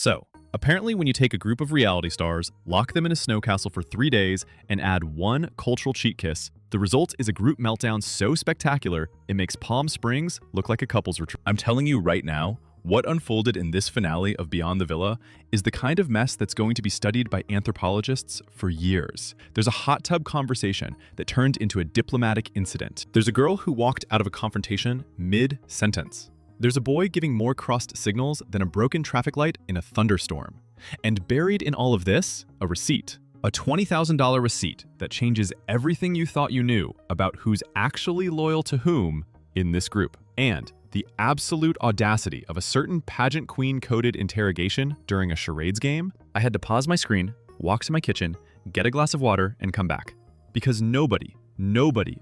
So, apparently when you take a group of reality stars, lock them in a snow castle for 3 days, and add one cultural cheat kiss, the result is a group meltdown so spectacular, it makes Palm Springs look like a couple's retreat. I'm telling you right now, what unfolded in this finale of Beyond the Villa is the kind of mess that's going to be studied by anthropologists for years. There's a hot tub conversation that turned into a diplomatic incident. There's a girl who walked out of a confrontation mid-sentence. There's a boy giving more crossed signals than a broken traffic light in a thunderstorm. And buried in all of this, a receipt. A $20,000 receipt that changes everything you thought you knew about who's actually loyal to whom in this group. And the absolute audacity of a certain pageant queen-coded interrogation during a charades game. I had to pause my screen, walk to my kitchen, get a glass of water, and come back. Because nobody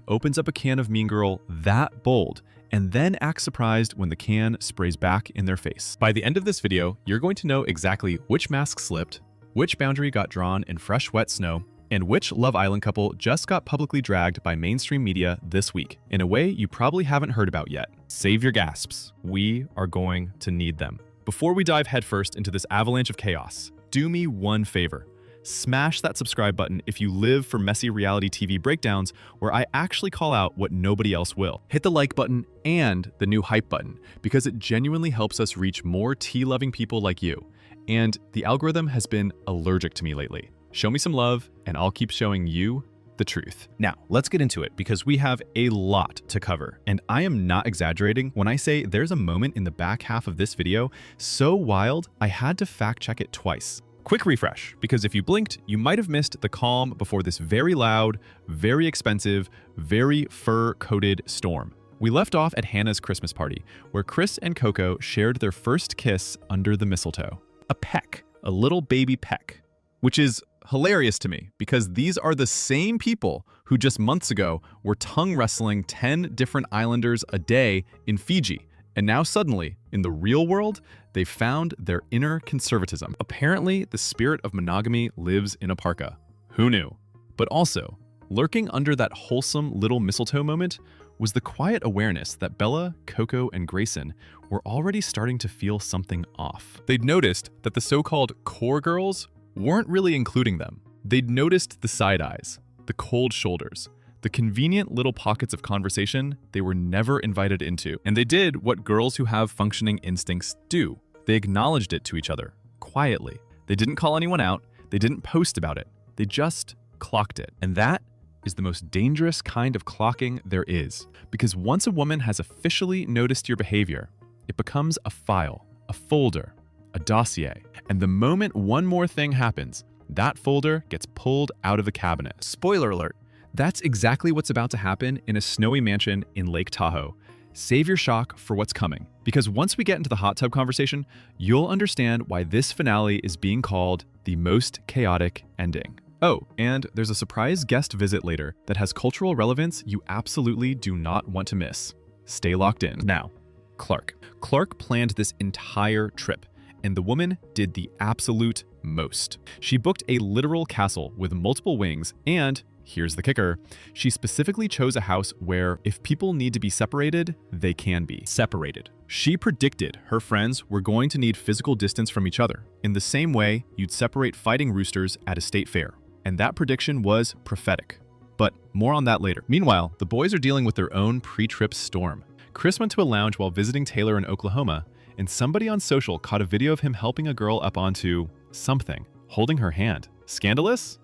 opens up a can of Mean Girl that bold and then acts surprised when the can sprays back in their face. By the end of this video, you're going to know exactly which mask slipped, which boundary got drawn in fresh, wet snow, and which Love Island couple just got publicly dragged by mainstream media this week in a way you probably haven't heard about yet. Save your gasps. We are going to need them. Before we dive headfirst into this avalanche of chaos, do me one favor. Smash that subscribe button if you live for messy reality TV breakdowns where I actually call out what nobody else will. Hit the like button and the new hype button because it genuinely helps us reach more tea-loving people like you. And the algorithm has been allergic to me lately. Show me some love, and I'll keep showing you the truth. Now, let's get into it because we have a lot to cover. And I am not exaggerating when I say there's a moment in the back half of this video so wild, I had to fact check it twice. Quick refresh, because if you blinked, you might have missed the calm before this very loud, very expensive, very fur-coated storm. We left off at Hannah's Christmas party, where Chris and Coco shared their first kiss under the mistletoe. A peck, a little baby peck, which is hilarious to me because these are the same people who just months ago were tongue wrestling 10 different islanders a day in Fiji. And now suddenly, in the real world, they've found their inner conservatism. Apparently, the spirit of monogamy lives in a parka. Who knew? But also, lurking under that wholesome little mistletoe moment was the quiet awareness that Bella, Coco, and Gracyn were already starting to feel something off. They'd noticed that the so-called core girls weren't really including them. They'd noticed the side eyes, the cold shoulders, the convenient little pockets of conversation they were never invited into. And they did what girls who have functioning instincts do. They acknowledged it to each other, quietly. They didn't call anyone out. They didn't post about it. They just clocked it. And that is the most dangerous kind of clocking there is. Because once a woman has officially noticed your behavior, it becomes a file, a folder, a dossier. And the moment one more thing happens, that folder gets pulled out of the cabinet. Spoiler alert, that's exactly what's about to happen in a snowy mansion in Lake Tahoe. Save your shock for what's coming, because once we get into the hot tub conversation, you'll understand why this finale is being called the most chaotic ending. Oh, and there's a surprise guest visit later that has cultural relevance you absolutely do not want to miss. Stay locked in. Now, Clarke. Clarke planned this entire trip, and the woman did the absolute most. She booked a literal castle with multiple wings, and here's the kicker, she specifically chose a house where if people need to be separated, they can be separated. She predicted her friends were going to need physical distance from each other, in the same way you'd separate fighting roosters at a state fair. And that prediction was prophetic. But more on that later. Meanwhile, the boys are dealing with their own pre-trip storm. Chris went to a lounge while visiting Taylor in Oklahoma, and somebody on social caught a video of him helping a girl up onto something, holding her hand. Scandalous?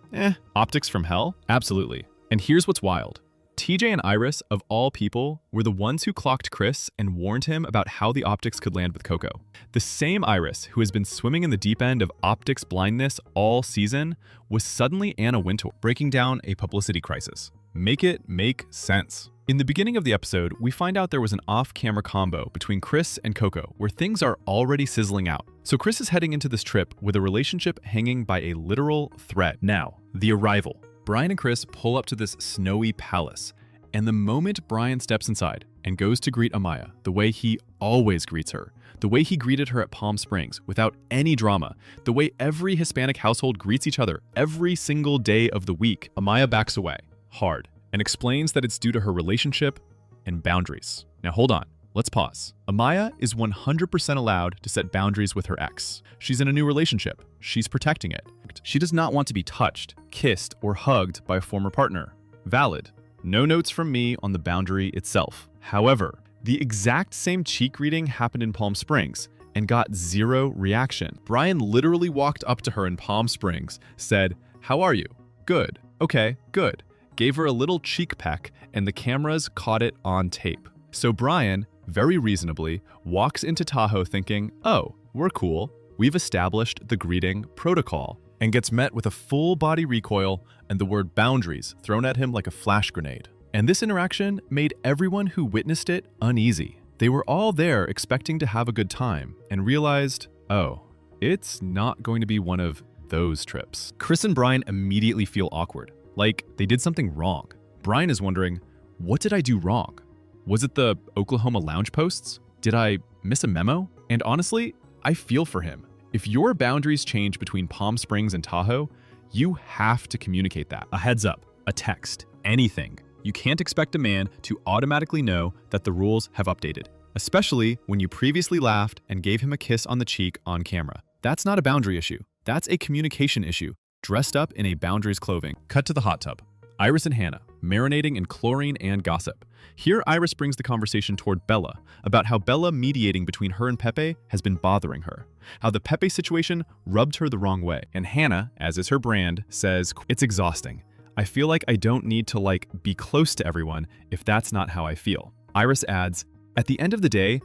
Optics from hell? Absolutely. And here's what's wild. TJ and Iris, of all people, were the ones who clocked Chris and warned him about how the optics could land with Coco. The same Iris who has been swimming in the deep end of optics blindness all season was suddenly Anna Wintour, breaking down a publicity crisis. Make it make sense. In the beginning of the episode, we find out there was an off-camera combo between Chris and Coco where things are already sizzling out. So Chris is heading into this trip with a relationship hanging by a literal thread. Now, the arrival. Bryan and Chris pull up to this snowy palace, and the moment Bryan steps inside and goes to greet Amaya the way he always greets her, the way he greeted her at Palm Springs without any drama, the way every Hispanic household greets each other every single day of the week, Amaya backs away, hard, and explains that it's due to her relationship and boundaries. Now hold on, let's pause. Amaya is 100% allowed to set boundaries with her ex. She's in a new relationship. She's protecting it. She does not want to be touched, kissed, or hugged by a former partner. Valid. No notes from me on the boundary itself. However, the exact same cheek reading happened in Palm Springs and got zero reaction. Bryan literally walked up to her in Palm Springs, said, "How are you?" "Good." "Okay, good." Gave her a little cheek peck, and the cameras caught it on tape. So Bryan, very reasonably, walks into Tahoe thinking, "Oh, we're cool. We've established the greeting protocol," and gets met with a full body recoil and the word boundaries thrown at him like a flash grenade. And this interaction made everyone who witnessed it uneasy. They were all there expecting to have a good time and realized, oh, it's not going to be one of those trips. Chris and Bryan immediately feel awkward, like they did something wrong. Bryan is wondering, what did I do wrong? Was it the Oklahoma lounge posts? Did I miss a memo? And honestly, I feel for him. If your boundaries change between Palm Springs and Tahoe, you have to communicate that. A heads up, a text, anything. You can't expect a man to automatically know that the rules have updated, especially when you previously laughed and gave him a kiss on the cheek on camera. That's not a boundary issue. That's a communication issue, dressed up in a boundaries clothing. Cut to the hot tub. Iris and Hannah, marinating in chlorine and gossip. Here, Iris brings the conversation toward Bella, about how Bella mediating between her and Pepe has been bothering her, how the Pepe situation rubbed her the wrong way. And Hannah, as is her brand, says, "It's exhausting. I feel like I don't need to be close to everyone if that's not how I feel." Iris adds, "At the end of the day,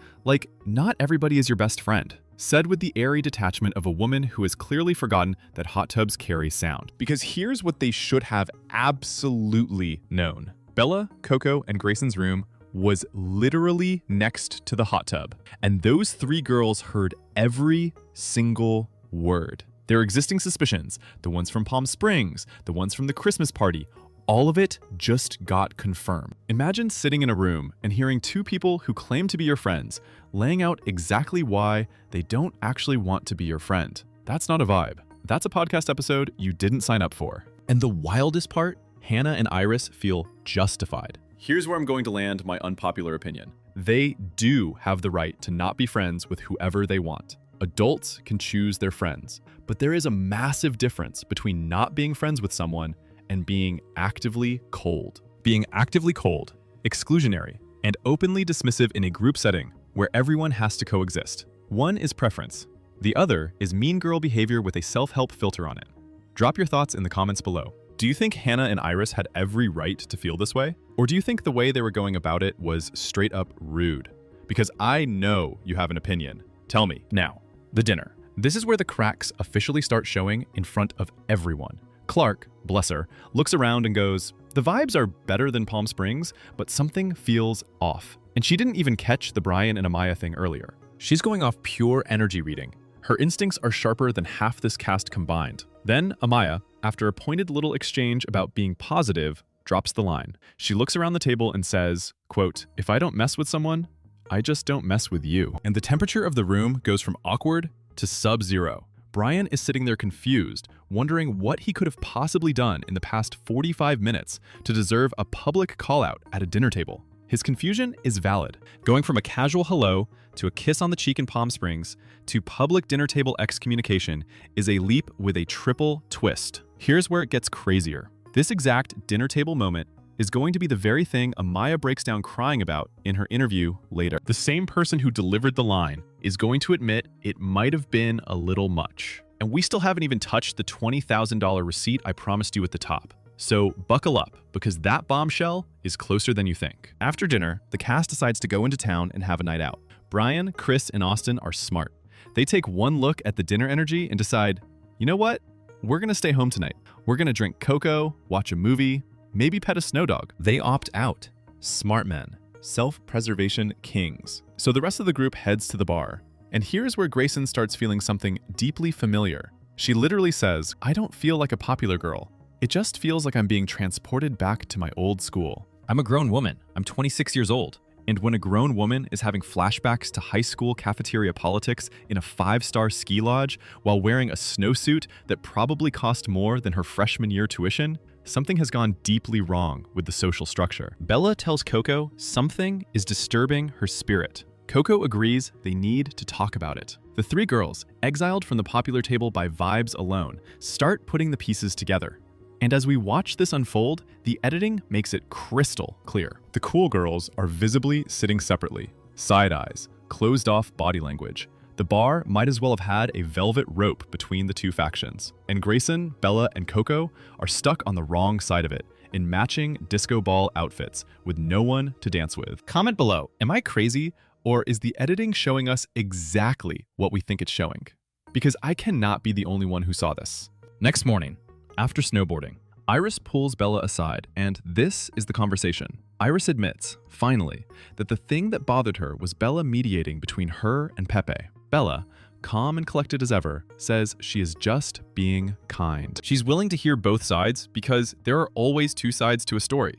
not everybody is your best friend." Said with the airy detachment of a woman who has clearly forgotten that hot tubs carry sound. Because here's what they should have absolutely known. Bella, Coco, and Gracyn's room was literally next to the hot tub, and those three girls heard every single word. Their existing suspicions, the ones from Palm Springs, the ones from the Christmas party, all of it just got confirmed. Imagine sitting in a room and hearing two people who claim to be your friends laying out exactly why they don't actually want to be your friend. That's not a vibe. That's a podcast episode you didn't sign up for. And the wildest part, Hannah and Iris feel justified. Here's where I'm going to land my unpopular opinion. They do have the right to not be friends with whoever they want. Adults can choose their friends, but there is a massive difference between not being friends with someone and being actively cold. Being actively cold, exclusionary, and openly dismissive in a group setting where everyone has to coexist. One is preference. The other is mean girl behavior with a self-help filter on it. Drop your thoughts in the comments below. Do you think Hannah and Iris had every right to feel this way? Or do you think the way they were going about it was straight up rude? Because I know you have an opinion. Tell me. Now, the dinner. This is where the cracks officially start showing in front of everyone. Clarke, bless her, looks around and goes, "The vibes are better than Palm Springs, but something feels off." And she didn't even catch the Bryan and Amaya thing earlier. She's going off pure energy reading. Her instincts are sharper than half this cast combined. Then Amaya, after a pointed little exchange about being positive, drops the line. She looks around the table and says, quote, "If I don't mess with someone, I just don't mess with you." And the temperature of the room goes from awkward to sub-zero. Bryan is sitting there confused, wondering what he could have possibly done in the past 45 minutes to deserve a public call-out at a dinner table. His confusion is valid. Going from a casual hello to a kiss on the cheek in Palm Springs to public dinner table excommunication is a leap with a triple twist. Here's where it gets crazier. This exact dinner table moment is going to be the very thing Amaya breaks down crying about in her interview later. The same person who delivered the line is going to admit it might have been a little much. And we still haven't even touched the $20,000 receipt I promised you at the top. So buckle up, because that bombshell is closer than you think. After dinner, the cast decides to go into town and have a night out. Bryan, Chris, and Austin are smart. They take one look at the dinner energy and decide, you know what? We're gonna stay home tonight. We're gonna drink Coco, watch a movie, maybe pet a snow dog. They opt out. Smart men. Self-preservation kings. So the rest of the group heads to the bar. And here's where Gracyn starts feeling something deeply familiar. She literally says, "I don't feel like a popular girl. It just feels like I'm being transported back to my old school. I'm a grown woman. I'm 26 years old. And when a grown woman is having flashbacks to high school cafeteria politics in a 5-star ski lodge while wearing a snowsuit that probably cost more than her freshman year tuition, something has gone deeply wrong with the social structure. Bella tells Coco something is disturbing her spirit. Coco agrees they need to talk about it. The three girls, exiled from the popular table by vibes alone, start putting the pieces together. And as we watch this unfold, the editing makes it crystal clear. The cool girls are visibly sitting separately. Side eyes, closed off body language. The bar might as well have had a velvet rope between the two factions. And Gracyn, Bella, and Coco are stuck on the wrong side of it, in matching disco ball outfits, with no one to dance with. Comment below, am I crazy, or is the editing showing us exactly what we think it's showing? Because I cannot be the only one who saw this. Next morning, after snowboarding, Iris pulls Bella aside, and this is the conversation. Iris admits, finally, that the thing that bothered her was Bella mediating between her and Pepe. Bella, calm and collected as ever, says she is just being kind. She's willing to hear both sides because there are always two sides to a story.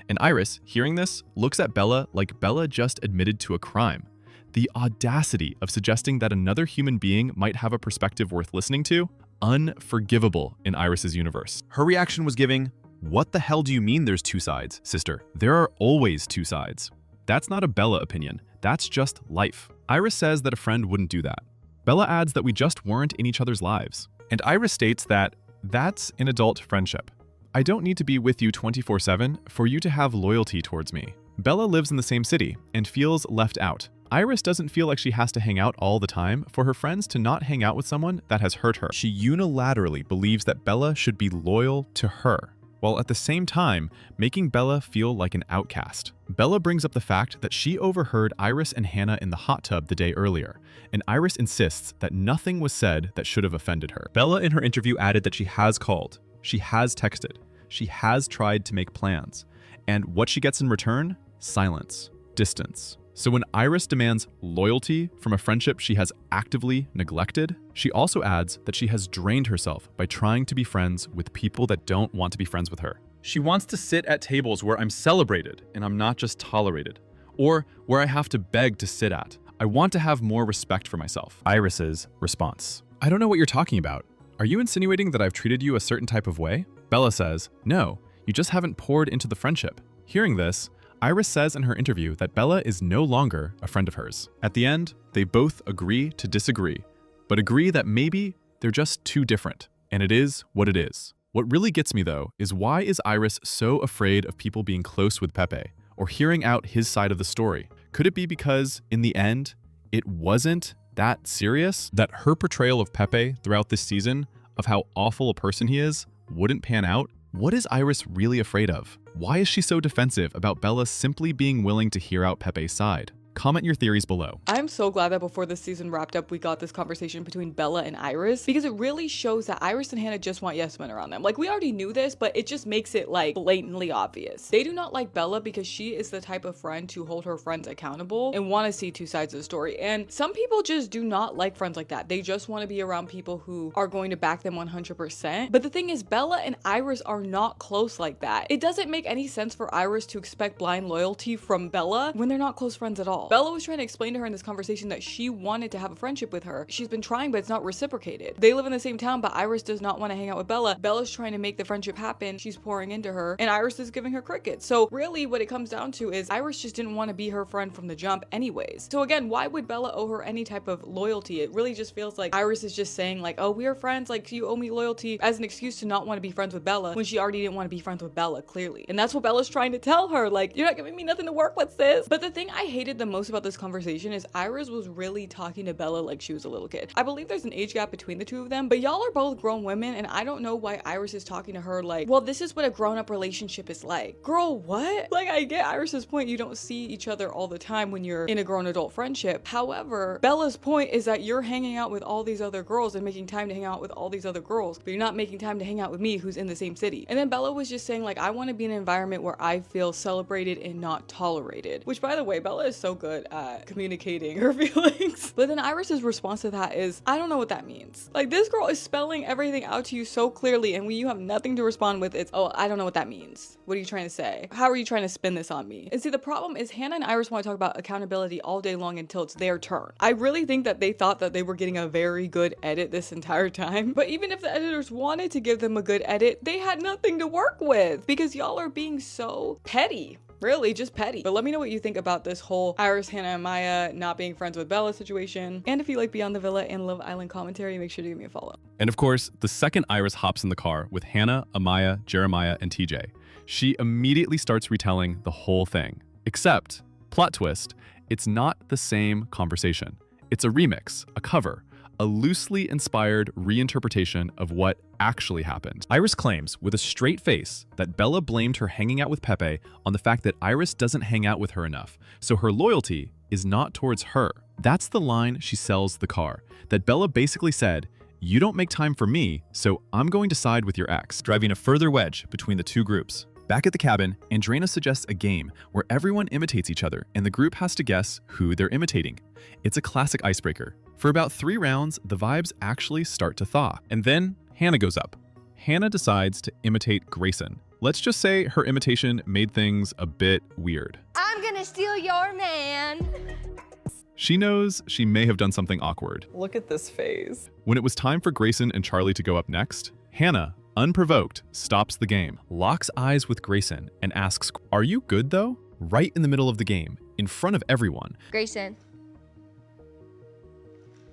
And Iris, hearing this, looks at Bella like Bella just admitted to a crime. The audacity of suggesting that another human being might have a perspective worth listening to? Unforgivable in Iris's universe. Her reaction was giving, "What the hell do you mean there's two sides, sister? There are always two sides." That's not a Bella opinion. That's just life. Iris says that a friend wouldn't do that. Bella adds that we just weren't in each other's lives. And Iris states that that's an adult friendship. I don't need to be with you 24/7 for you to have loyalty towards me. Bella lives in the same city and feels left out. Iris doesn't feel like she has to hang out all the time for her friends to not hang out with someone that has hurt her. She unilaterally believes that Bella should be loyal to her, while at the same time making Bella feel like an outcast. Bella brings up the fact that she overheard Iris and Hannah in the hot tub the day earlier, and Iris insists that nothing was said that should have offended her. Bella in her interview added that she has called, she has texted, she has tried to make plans, and what she gets in return? Silence, distance. So when Iris demands loyalty from a friendship she has actively neglected, she also adds that she has drained herself by trying to be friends with people that don't want to be friends with her. She wants to sit at tables where I'm celebrated and I'm not just tolerated, or where I have to beg to sit at. I want to have more respect for myself. Iris's response: I don't know what you're talking about. Are you insinuating that I've treated you a certain type of way? Bella says, no, you just haven't poured into the friendship. Hearing this, Iris says in her interview that Bella is no longer a friend of hers. At the end, they both agree to disagree, but agree that maybe they're just too different, and it is what it is. What really gets me though is why is Iris so afraid of people being close with Pepe, or hearing out his side of the story? Could it be because, in the end, it wasn't that serious? That her portrayal of Pepe throughout this season, of how awful a person he is, wouldn't pan out? What is Iris really afraid of? Why is she so defensive about Bella simply being willing to hear out Pepe's side? Comment your theories below. I'm so glad that before this season wrapped up, we got this conversation between Bella and Iris, because it really shows that Iris and Hannah just want yes men around them. Like, we already knew this, but it just makes it like blatantly obvious. They do not like Bella because she is the type of friend to hold her friends accountable and want to see two sides of the story. And some people just do not like friends like that. They just want to be around people who are going to back them 100%. But the thing is, Bella and Iris are not close like that. It doesn't make any sense for Iris to expect blind loyalty from Bella when they're not close friends at all. Bella was trying to explain to her in this conversation that she wanted to have a friendship with her. She's been trying, but it's not reciprocated. They live in the same town, but Iris does not want to hang out with Bella. Bella's trying to make the friendship happen. She's pouring into her, and Iris is giving her crickets. So really what it comes down to is Iris just didn't want to be her friend from the jump anyways. So again, why would Bella owe her any type of loyalty? It really just feels like Iris is just saying like, oh, we are friends, like you owe me loyalty, as an excuse to not want to be friends with Bella when she already didn't want to be friends with Bella, clearly. And that's what Bella's trying to tell her, like, you're not giving me nothing to work with, sis. But the thing I hated the most about this conversation is Iris was really talking to Bella like she was a little kid. I believe there's an age gap between the two of them, but y'all are both grown women, and I don't know why Iris is talking to her like, well, this is what a grown-up relationship is like. Girl, what? Like, I get Iris's point. You don't see each other all the time when you're in a grown adult friendship. However, Bella's point is that you're hanging out with all these other girls and making time to hang out with all these other girls, but you're not making time to hang out with me, who's in the same city. And then Bella was just saying like, I want to be in an environment where I feel celebrated and not tolerated, which, by the way, Bella is so good at communicating her feelings. But then Iris's response to that is, I don't know what that means. Like, this girl is spelling everything out to you so clearly, and when you have nothing to respond with, it's, oh, I don't know what that means. What are you trying to say? How are you trying to spin this on me? And see, the problem is Hannah and Iris want to talk about accountability all day long until it's their turn. I really think that they thought that they were getting a very good edit this entire time. But even if the editors wanted to give them a good edit, they had nothing to work with because y'all are being so petty. Really, just petty. But let me know what you think about this whole Iris, Hannah, and Maya not being friends with Bella situation. And if you like Beyond the Villa and Love Island commentary, make sure to give me a follow. And of course, the second Iris hops in the car with Hannah, Amaya, Jeremiah, and TJ, she immediately starts retelling the whole thing. Except, plot twist, it's not the same conversation. It's a remix, a cover, a loosely inspired reinterpretation of what actually happened. Iris claims with a straight face that Bella blamed her hanging out with Pepe on the fact that Iris doesn't hang out with her enough, so her loyalty is not towards her. That's the line she sells the car, that Bella basically said, "You don't make time for me, so I'm going to side with your ex," driving a further wedge between the two groups. Back at the cabin, Andreina suggests a game where everyone imitates each other and the group has to guess who they're imitating. It's a classic icebreaker. For about 3 rounds, the vibes actually start to thaw. And then Hannah goes up. Hannah decides to imitate Gracyn. Let's just say her imitation made things a bit weird. I'm gonna steal your man. She knows she may have done something awkward. Look at this phase. When it was time for Gracyn and Charlie to go up next, Hannah, unprovoked, stops the game, locks eyes with Gracyn, and asks, "Are you good though?" Right in the middle of the game, in front of everyone. Gracyn,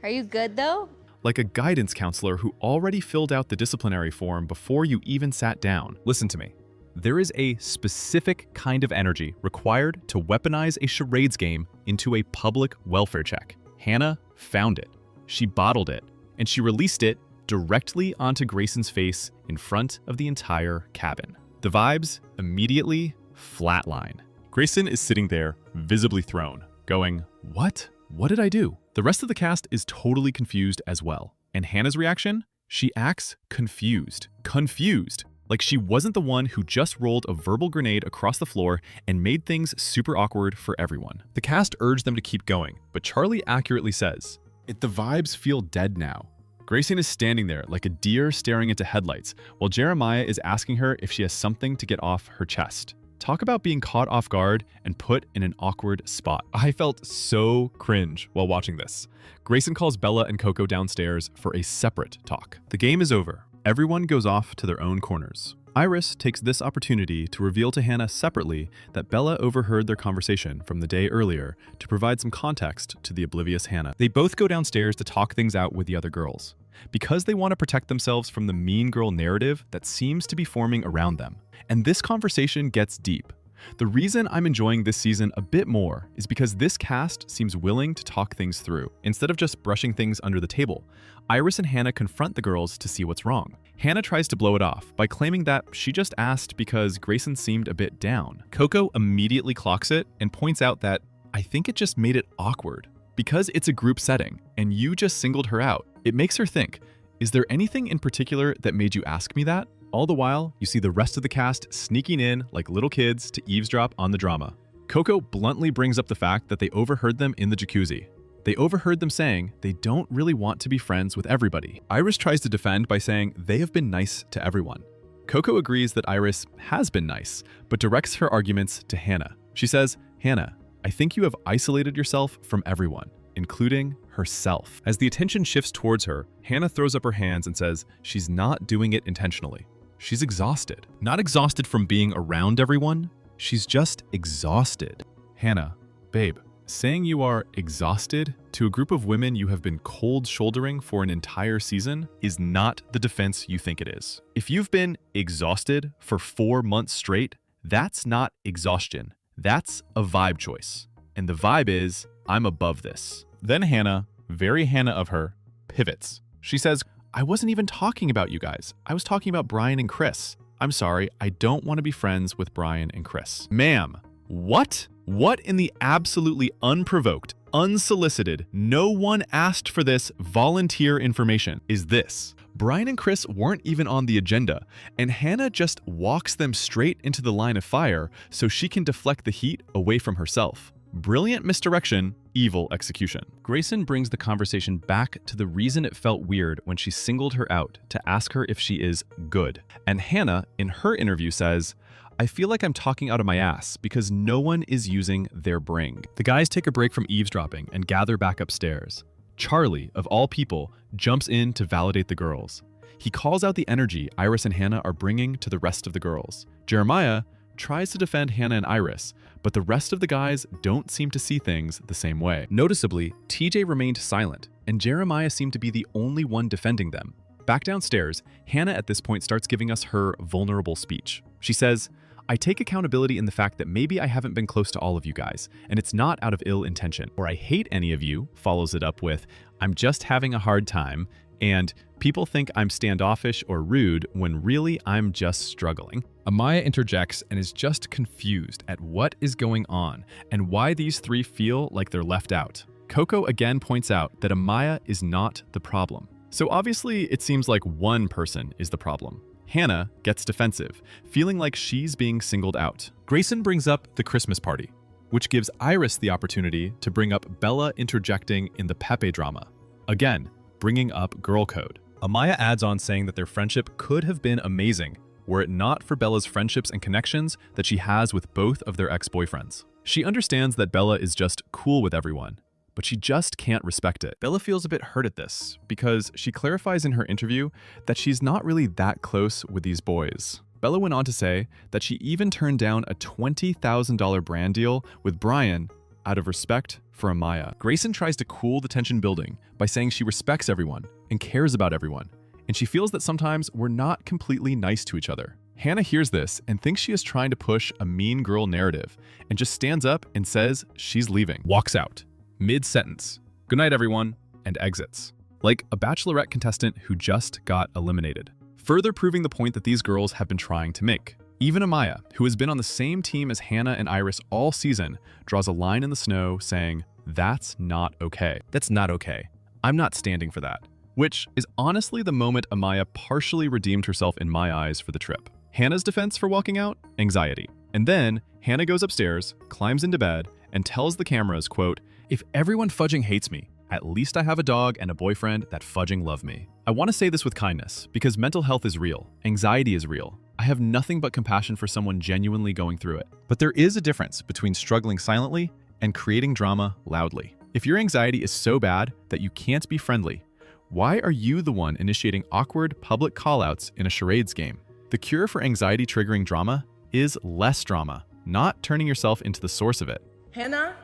are you good though? Like a guidance counselor who already filled out the disciplinary form before you even sat down. Listen to me. There is a specific kind of energy required to weaponize a charades game into a public welfare check. Hannah found it. She bottled it, and she released it directly onto Gracyn's face in front of the entire cabin. The vibes immediately flatline. Gracyn is sitting there, visibly thrown, going, "What? What did I do?" The rest of the cast is totally confused as well. And Hannah's reaction? She acts confused. Confused. Like she wasn't the one who just rolled a verbal grenade across the floor and made things super awkward for everyone. The cast urged them to keep going, but Charlie accurately says, "The vibes feel dead now." Gracyn is standing there like a deer staring into headlights, while Jeremiah is asking her if she has something to get off her chest. Talk about being caught off guard and put in an awkward spot. I felt so cringe while watching this. Gracyn calls Bella and Coco downstairs for a separate talk. The game is over. Everyone goes off to their own corners. Iris takes this opportunity to reveal to Hannah separately that Bella overheard their conversation from the day earlier to provide some context to the oblivious Hannah. They both go downstairs to talk things out with the other girls, because they want to protect themselves from the mean girl narrative that seems to be forming around them. And this conversation gets deep. The reason I'm enjoying this season a bit more is because this cast seems willing to talk things through. Instead of just brushing things under the table, Iris and Hannah confront the girls to see what's wrong. Hannah tries to blow it off by claiming that she just asked because Gracyn seemed a bit down. Coco immediately clocks it and points out that, "I think it just made it awkward. Because it's a group setting and you just singled her out, it makes her think, is there anything in particular that made you ask me that?" All the while, you see the rest of the cast sneaking in like little kids to eavesdrop on the drama. Coco bluntly brings up the fact that they overheard them in the jacuzzi. They overheard them saying they don't really want to be friends with everybody. Iris tries to defend by saying they have been nice to everyone. Coco agrees that Iris has been nice, but directs her arguments to Hannah. She says, "Hannah, I think you have isolated yourself from everyone, including herself." As the attention shifts towards her, Hannah throws up her hands and says she's not doing it intentionally. She's exhausted. Not exhausted from being around everyone, she's just exhausted. Hannah, babe, saying you are exhausted to a group of women you have been cold shouldering for an entire season is not the defense you think it is. If you've been exhausted for 4 months straight, that's not exhaustion. That's a vibe choice. And the vibe is, I'm above this. Then Hannah, very Hannah of her, pivots. She says, "I wasn't even talking about you guys. I was talking about Bryan and Chris. I'm sorry, I don't want to be friends with Bryan and Chris." Ma'am, what? What in the absolutely unprovoked, unsolicited, no one asked for this volunteer information is this? Bryan and Chris weren't even on the agenda, and Hannah just walks them straight into the line of fire so she can deflect the heat away from herself. Brilliant misdirection, evil execution. Gracyn brings the conversation back to the reason it felt weird when she singled her out to ask her if she is good. And Hannah, in her interview, says, "I feel like I'm talking out of my ass because no one is using their brain." The guys take a break from eavesdropping and gather back upstairs. Charlie, of all people, jumps in to validate the girls. He calls out the energy Iris and Hannah are bringing to the rest of the girls. Jeremiah tries to defend Hannah and Iris, but the rest of the guys don't seem to see things the same way. Noticeably, TJ remained silent, and Jeremiah seemed to be the only one defending them. Back downstairs, Hannah at this point starts giving us her vulnerable speech. She says, "I take accountability in the fact that maybe I haven't been close to all of you guys, and it's not out of ill intention." Or "I hate any of you," follows it up with, "I'm just having a hard time," and "people think I'm standoffish or rude when really I'm just struggling." Amaya interjects and is just confused at what is going on and why these three feel like they're left out. Coco again points out that Amaya is not the problem. So obviously it seems like one person is the problem. Hannah gets defensive, feeling like she's being singled out. Gracyn brings up the Christmas party, which gives Iris the opportunity to bring up Bella interjecting in the Pepe drama. Again, bringing up girl code. Amaya adds on saying that their friendship could have been amazing were it not for Bella's friendships and connections that she has with both of their ex-boyfriends. She understands that Bella is just cool with everyone, but she just can't respect it. Bella feels a bit hurt at this because she clarifies in her interview that she's not really that close with these boys. Bella went on to say that she even turned down a $20,000 brand deal with Bryan out of respect for Amaya. Gracyn tries to cool the tension building by saying she respects everyone and cares about everyone, and she feels that sometimes we're not completely nice to each other. Hannah hears this and thinks she is trying to push a mean girl narrative and just stands up and says she's leaving. Walks out, mid-sentence, "Good night, everyone," and exits. Like a Bachelorette contestant who just got eliminated. Further proving the point that these girls have been trying to make. Even Amaya, who has been on the same team as Hannah and Iris all season, draws a line in the snow saying, "That's not okay. That's not okay. I'm not standing for that." Which is honestly the moment Amaya partially redeemed herself in my eyes for the trip. Hannah's defense for walking out? Anxiety. And then Hannah goes upstairs, climbs into bed, and tells the cameras, quote, "If everyone fudging hates me, at least I have a dog and a boyfriend that fudging love me." I want to say this with kindness, because mental health is real. Anxiety is real. I have nothing but compassion for someone genuinely going through it. But there is a difference between struggling silently and creating drama loudly. If your anxiety is so bad that you can't be friendly, why are you the one initiating awkward public callouts in a charades game? The cure for anxiety triggering drama is less drama, not turning yourself into the source of it. Hannah,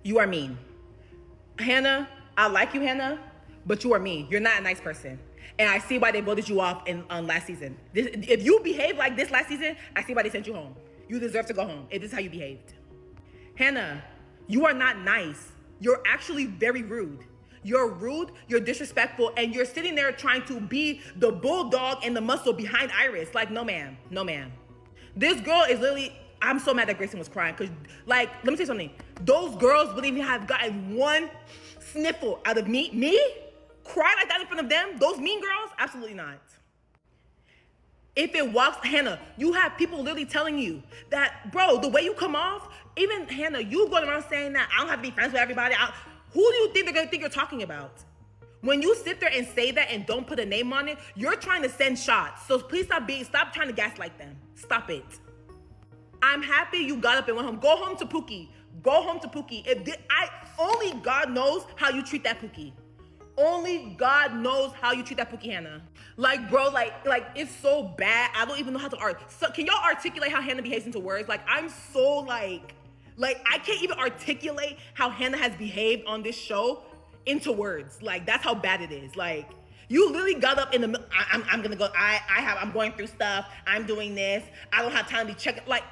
you are mean. Hannah, I like you, Hannah, but you are mean. You're not a nice person. And I see why they voted you off on last season. If you behaved like this last season, I see why they sent you home. You deserve to go home if this is how you behaved. Hannah, you are not nice. You're actually very rude. You're rude, you're disrespectful, and you're sitting there trying to be the bulldog and the muscle behind Iris. Like, no ma'am, no ma'am. This girl is literally, I'm so mad that Gracyn was crying, because, like, let me tell you something. Those girls wouldn't even have gotten one sniffle out of me. Me? Cry like that in front of them? Those mean girls? Absolutely not. If it walks, Hannah, you have people literally telling you that, bro, the way you come off, even Hannah, you going around saying that I don't have to be friends with everybody. Who do you think they're gonna think you're talking about? When you sit there and say that and don't put a name on it, you're trying to send shots. So please stop trying to gaslight them. Stop it. I'm happy you got up and went home. Go home to Pookie. Go home to Pookie. Only God knows how you treat that Pookie. Only God knows how you treat that Pookie, Hannah. Like, bro, like it's so bad. I don't even know how to So can y'all articulate how Hannah behaves into words? Like, I'm so like I can't even articulate how Hannah has behaved on this show into words. Like, that's how bad it is. Like, you literally got up in the middle. I'm gonna go. I'm going through stuff. I'm doing this. I don't have time to be checking. Like,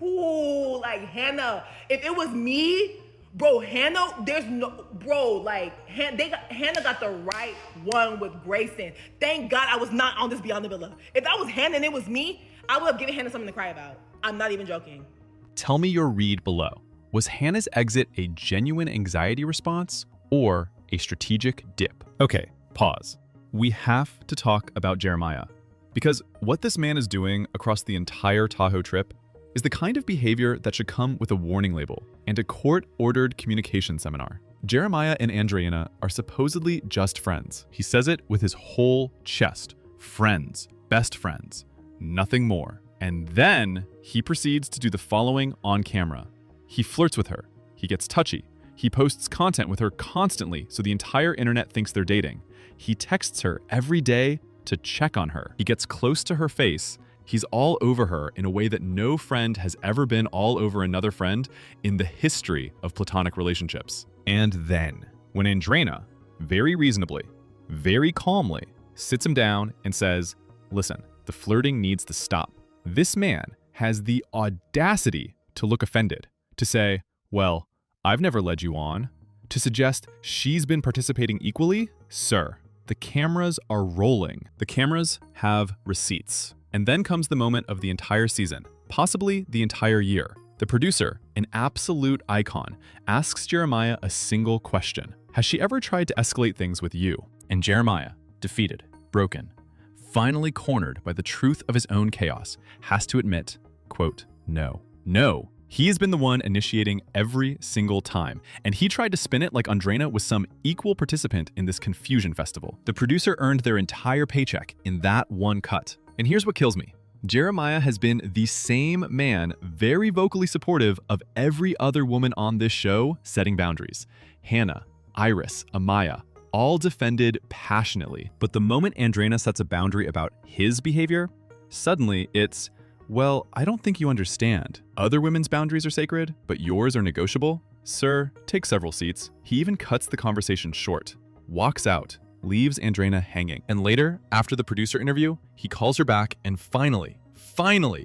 ooh, like Hannah. If it was me, bro, Hannah. There's no, bro. Like, Hannah got the right one with Gracyn. Thank God I was not on this Beyond the Villa. If that was Hannah and it was me, I would have given Hannah something to cry about. I'm not even joking. Tell me your read below. Was Hannah's exit a genuine anxiety response or a strategic dip? Okay, pause. We have to talk about Jeremiah, because what this man is doing across the entire Tahoe trip is the kind of behavior that should come with a warning label and a court-ordered communication seminar. Jeremiah and Andreina are supposedly just friends. He says it with his whole chest. Friends. Best friends. Nothing more. And then he proceeds to do the following on camera. He flirts with her. He gets touchy. He posts content with her constantly so the entire internet thinks they're dating. He texts her every day to check on her. He gets close to her face. He's all over her in a way that no friend has ever been all over another friend in the history of platonic relationships. And then, when Andreina, very reasonably, very calmly, sits him down and says, listen, the flirting needs to stop. This man has the audacity to look offended, to say, well, I've never led you on. To suggest she's been participating equally? Sir, the cameras are rolling. The cameras have receipts. And then comes the moment of the entire season, possibly the entire year. The producer, an absolute icon, asks Jeremiah a single question. Has she ever tried to escalate things with you? And Jeremiah, defeated, broken, finally cornered by the truth of his own chaos, has to admit, quote, no. No. He has been the one initiating every single time, and he tried to spin it like Andreina was some equal participant in this confusion festival. The producer earned their entire paycheck in that one cut. And here's what kills me. Jeremiah has been the same man, very vocally supportive of every other woman on this show setting boundaries. Hannah, Iris, Amaya, all defended passionately. But the moment Andreina sets a boundary about his behavior, suddenly it's, well, I don't think you understand. Other women's boundaries are sacred, but yours are negotiable? Sir, take several seats. He even cuts the conversation short, walks out, leaves Andreina hanging. And later, after the producer interview, he calls her back and finally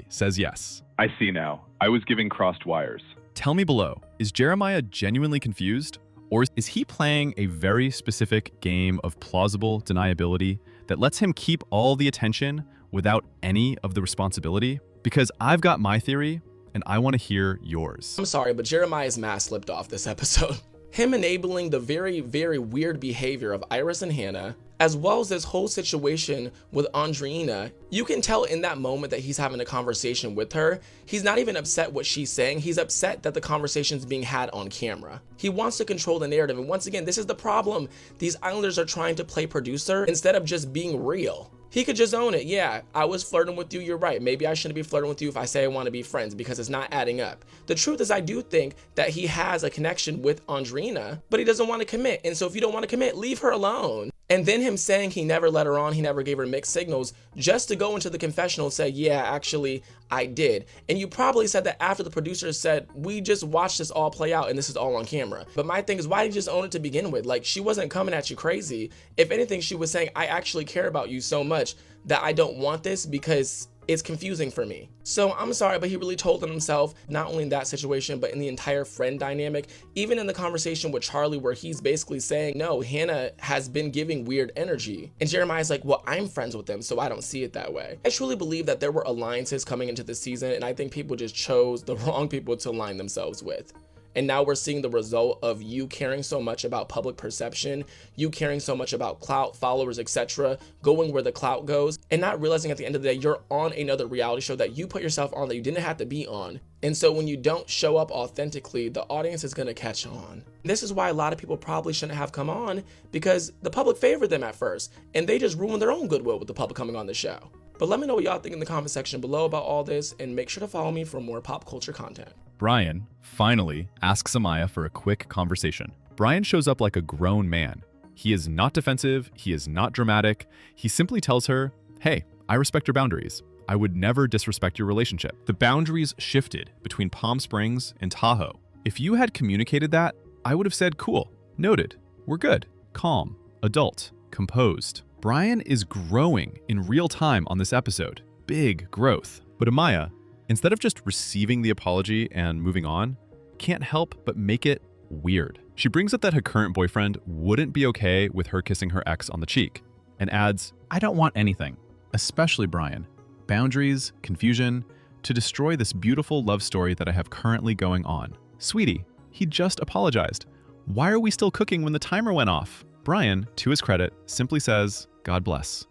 says yes. I see now. I was giving crossed wires. Tell me below, is Jeremiah genuinely confused? Or is he playing a very specific game of plausible deniability that lets him keep all the attention without any of the responsibility? Because I've got my theory, and I want to hear yours. I'm sorry, but Jeremiah's mask slipped off this episode. Him enabling the very, very weird behavior of Iris and Hannah, as well as this whole situation with Andreina, you can tell in that moment that he's having a conversation with her. He's not even upset what she's saying. He's upset that the conversation's being had on camera. He wants to control the narrative. And once again, this is the problem. These Islanders are trying to play producer instead of just being real. He could just own it. Yeah, I was flirting with you. You're right. Maybe I shouldn't be flirting with you if I say I want to be friends because it's not adding up. The truth is I do think that he has a connection with Andreina, but he doesn't want to commit. And so if you don't want to commit, leave her alone. And then him saying he never let her on, he never gave her mixed signals, just to go into the confessional and say, yeah, actually, I did. And you probably said that after the producer said, we just watched this all play out and this is all on camera. But my thing is, why did you just own it to begin with? Like, she wasn't coming at you crazy. If anything, she was saying, I actually care about you so much that I don't want this because it's confusing for me. So I'm sorry, but he really told on himself, not only in that situation, but in the entire friend dynamic, even in the conversation with Charlie, where he's basically saying, no, Hannah has been giving weird energy. And Jeremiah's like, well, I'm friends with them, so I don't see it that way. I truly believe that there were alliances coming into this season, and I think people just chose the wrong people to align themselves with. And now we're seeing the result of you caring so much about public perception, you caring so much about clout, followers, etc., going where the clout goes, and not realizing at the end of the day, you're on another reality show that you put yourself on that you didn't have to be on. And so when you don't show up authentically, the audience is gonna catch on. This is why a lot of people probably shouldn't have come on, because the public favored them at first, and they just ruined their own goodwill with the public coming on the show. But let me know what y'all think in the comment section below about all this, and make sure to follow me for more pop culture content. Bryan finally asks Amaya for a quick conversation. Bryan shows up like a grown man. He is not defensive, he is not dramatic. He simply tells her, hey, I respect your boundaries. I would never disrespect your relationship. The boundaries shifted between Palm Springs and Tahoe. If you had communicated that, I would have said, cool, noted, we're good, calm, adult, composed. Bryan is growing in real time on this episode. Big growth. But Amaya, instead of just receiving the apology and moving on, can't help but make it weird. She brings up that her current boyfriend wouldn't be okay with her kissing her ex on the cheek, and adds, I don't want anything, especially Bryan, boundaries, confusion, to destroy this beautiful love story that I have currently going on. Sweetie, he just apologized. Why are we still cooking when the timer went off? Bryan, to his credit, simply says, God bless,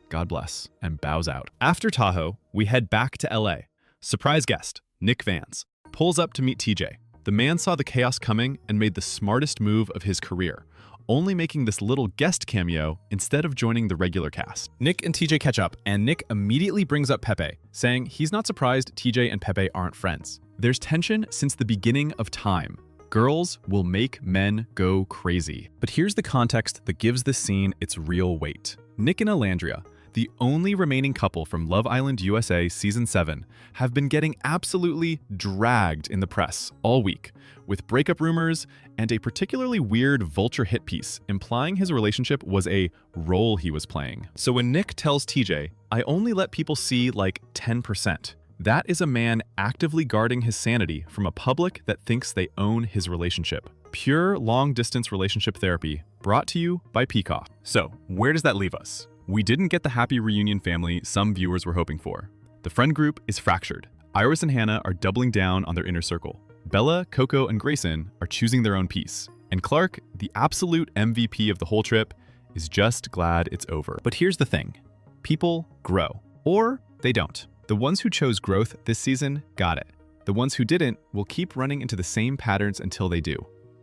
and bows out. After Tahoe, we head back to LA. Surprise guest, Nick Vans pulls up to meet TJ. The man saw the chaos coming and made the smartest move of his career, only making this little guest cameo instead of joining the regular cast. Nick and TJ catch up, and Nick immediately brings up Pepe, saying he's not surprised TJ and Pepe aren't friends. There's tension since the beginning of time. Girls will make men go crazy. But here's the context that gives this scene its real weight. Nick and Olandria, the only remaining couple from Love Island USA Season 7, have been getting absolutely dragged in the press all week, with breakup rumors and a particularly weird Vulture hit piece implying his relationship was a role he was playing. So when Nick tells TJ, "I only let people see like 10%, that is a man actively guarding his sanity from a public that thinks they own his relationship. Pure long-distance relationship therapy, brought to you by Peacock. So, where does that leave us? We didn't get the happy reunion family some viewers were hoping for. The friend group is fractured. Iris and Hannah are doubling down on their inner circle. Bella, Coco, and Gracyn are choosing their own piece. And Clarke, the absolute MVP of the whole trip, is just glad it's over. But here's the thing. People grow. Or they don't. The ones who chose growth this season got it. The ones who didn't will keep running into the same patterns until they do.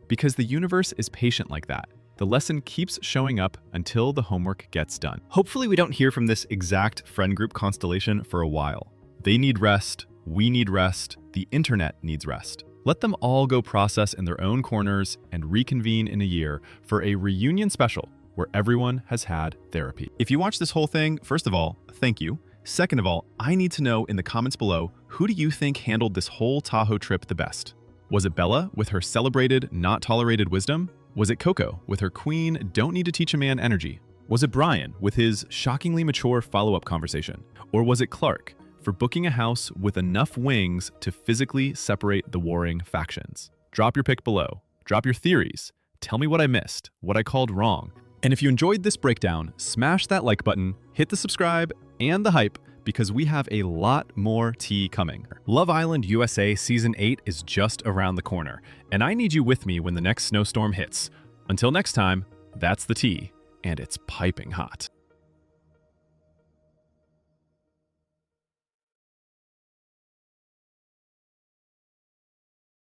Because the universe is patient like that. The lesson keeps showing up until the homework gets done. Hopefully we don't hear from this exact friend group constellation for a while. They need rest, we need rest, the internet needs rest. Let them all go process in their own corners and reconvene in a year for a reunion special where everyone has had therapy. If you watch this whole thing, first of all, thank you. Second of all, I need to know in the comments below, who do you think handled this whole Tahoe trip the best? Was it Bella with her celebrated, not tolerated wisdom? Was it Coco with her queen, don't need to teach a man energy? Was it Bryan with his shockingly mature follow-up conversation? Or was it Clarke for booking a house with enough wings to physically separate the warring factions? Drop your pick below. Drop your theories. Tell me what I missed, what I called wrong. And if you enjoyed this breakdown, smash that like button, hit the subscribe and the hype, because we have a lot more tea coming. Love Island USA Season 8 is just around the corner, and I need you with me when the next snowstorm hits. Until next time, that's the tea, and it's piping hot.